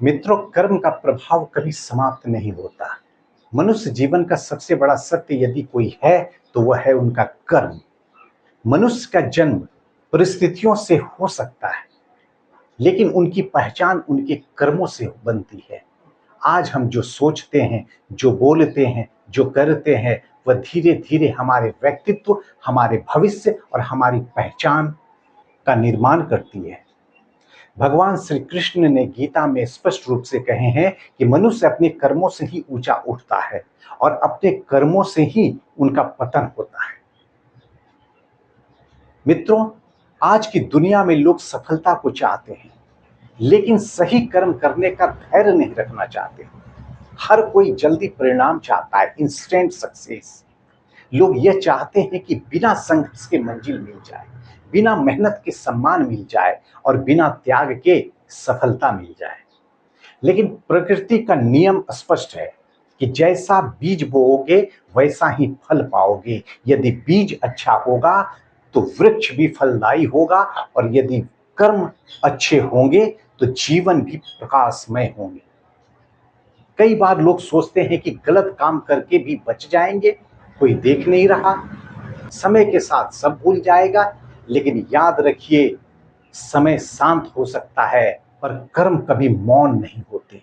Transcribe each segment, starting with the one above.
मित्रों, कर्म का प्रभाव कभी समाप्त नहीं होता। मनुष्य जीवन का सबसे बड़ा सत्य यदि कोई है तो वह है उनका कर्म। मनुष्य का जन्म परिस्थितियों से हो सकता है, लेकिन उनकी पहचान उनके कर्मों से बनती है। आज हम जो सोचते हैं, जो बोलते हैं, जो करते हैं, वह धीरे धीरे हमारे व्यक्तित्व, हमारे भविष्य और हमारी पहचान का निर्माण करती है। भगवान श्री कृष्ण ने गीता में स्पष्ट रूप से कहे हैं कि मनुष्य अपने कर्मों से ही ऊंचा उठता है और अपने कर्मों से ही उनका पतन होता है। मित्रों, आज की दुनिया में लोग सफलता को चाहते हैं, लेकिन सही कर्म करने का धैर्य नहीं रखना चाहते। हर कोई जल्दी परिणाम चाहता है, इंस्टेंट सक्सेस। लोग यह चाहते हैं कि बिना संघर्ष के मंजिल मिल जाए, बिना मेहनत के सम्मान मिल जाए और बिना त्याग के सफलता मिल जाए। लेकिन प्रकृति का नियम स्पष्ट है कि जैसा बीज बोओगे वैसा ही फल पाओगे। यदि बीज अच्छा होगा तो वृक्ष भी फलदायी होगा, और यदि कर्म अच्छे होंगे तो जीवन भी प्रकाशमय होंगे। कई बार लोग सोचते हैं कि गलत काम करके भी बच जाएंगे, कोई देख नहीं रहा, समय के साथ सब भूल जाएगा। लेकिन याद रखिए, समय शांत हो सकता है पर कर्म कभी मौन नहीं होते।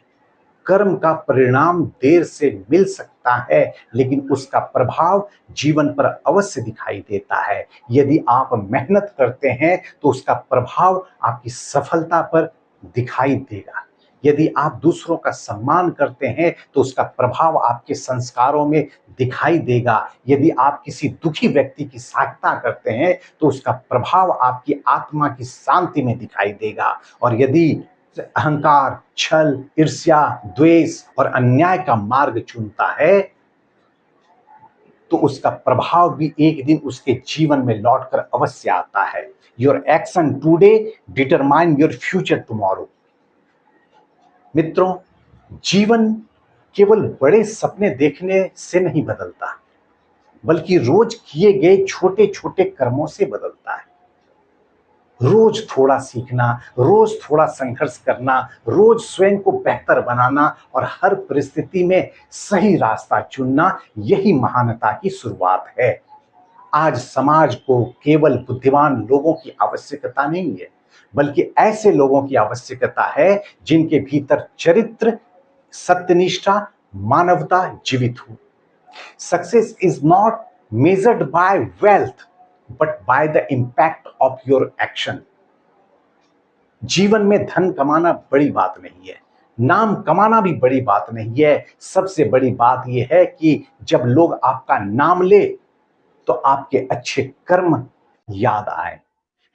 कर्म का परिणाम देर से मिल सकता है, लेकिन उसका प्रभाव जीवन पर अवश्य दिखाई देता है। यदि आप मेहनत करते हैं तो उसका प्रभाव आपकी सफलता पर दिखाई देगा। यदि आप दूसरों का सम्मान करते हैं तो उसका प्रभाव आपके संस्कारों में दिखाई देगा। यदि आप किसी दुखी व्यक्ति की सहायता करते हैं तो उसका प्रभाव आपकी आत्मा की शांति में दिखाई देगा। और यदि अहंकार, छल, ईर्ष्या, द्वेष और अन्याय का मार्ग चुनता है तो उसका प्रभाव भी एक दिन उसके जीवन में लौटकर अवश्य आता है। Your action today determine your future tomorrow. मित्रों, जीवन केवल बड़े सपने देखने से नहीं बदलता, बल्कि रोज किए गए छोटे छोटे कर्मों से बदलता है। रोज थोड़ा सीखना, रोज थोड़ा संघर्ष करना, रोज स्वयं को बेहतर बनाना और हर परिस्थिति में सही रास्ता चुनना, यही महानता की शुरुआत है। आज समाज को केवल बुद्धिमान लोगों की आवश्यकता नहीं है, बल्कि ऐसे लोगों की आवश्यकता है जिनके भीतर चरित्र, सत्यनिष्ठा, मानवता जीवित हो। Success is not measured by wealth, but by the impact of your action. जीवन में धन कमाना बड़ी बात नहीं है, नाम कमाना भी बड़ी बात नहीं है। सबसे बड़ी बात यह है कि जब लोग आपका नाम ले तो आपके अच्छे कर्म याद आए,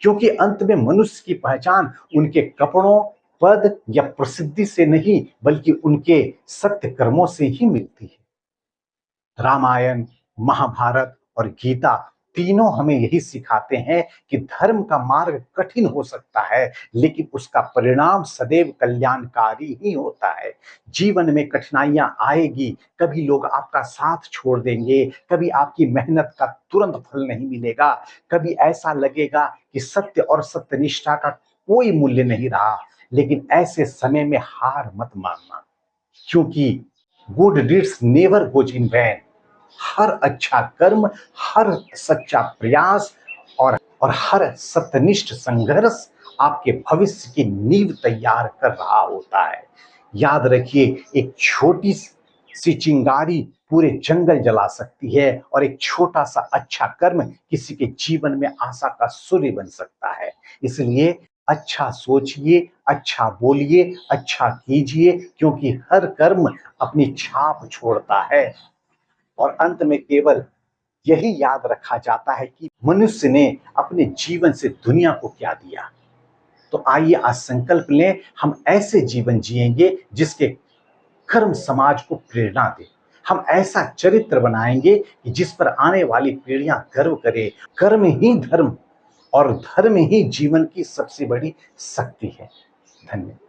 क्योंकि अंत में मनुष्य की पहचान उनके कपड़ों, पद या प्रसिद्धि से नहीं, बल्कि उनके सत्य कर्मों से ही मिलती है। रामायण, महाभारत और गीता तीनों हमें यही सिखाते हैं कि धर्म का मार्ग कठिन हो सकता है, लेकिन उसका परिणाम सदैव कल्याणकारी ही होता है। जीवन में कठिनाइयां आएगी, कभी लोग आपका साथ छोड़ देंगे, कभी आपकी मेहनत का तुरंत फल नहीं मिलेगा, कभी ऐसा लगेगा कि सत्य और सत्यनिष्ठा का कोई मूल्य नहीं रहा। लेकिन ऐसे समय में हार मत मानना, क्योंकि good deeds never goes in vain. हर अच्छा कर्म, हर सच्चा प्रयास और हर सत्यनिष्ठ संघर्ष आपके भविष्य की नींव तैयार कर रहा होता है। याद रखिए, एक छोटी सी चिंगारी पूरे जंगल जला सकती है, और एक छोटा सा अच्छा कर्म किसी के जीवन में आशा का सूर्य बन सकता है। इसलिए अच्छा सोचिए, अच्छा बोलिए, अच्छा कीजिए, क्योंकि हर कर्म अपनी छाप छोड़ता है। और अंत में केवल यही याद रखा जाता है कि मनुष्य ने अपने जीवन से दुनिया को क्या दिया। तो आइए आज संकल्प लें, हम ऐसे जीवन जिएंगे जिसके कर्म समाज को प्रेरणा दे। हम ऐसा चरित्र बनाएंगे कि जिस पर आने वाली पीढ़ियां गर्व करे। कर्म ही धर्म और धर्म ही जीवन की सबसे बड़ी शक्ति है। धन्यवाद।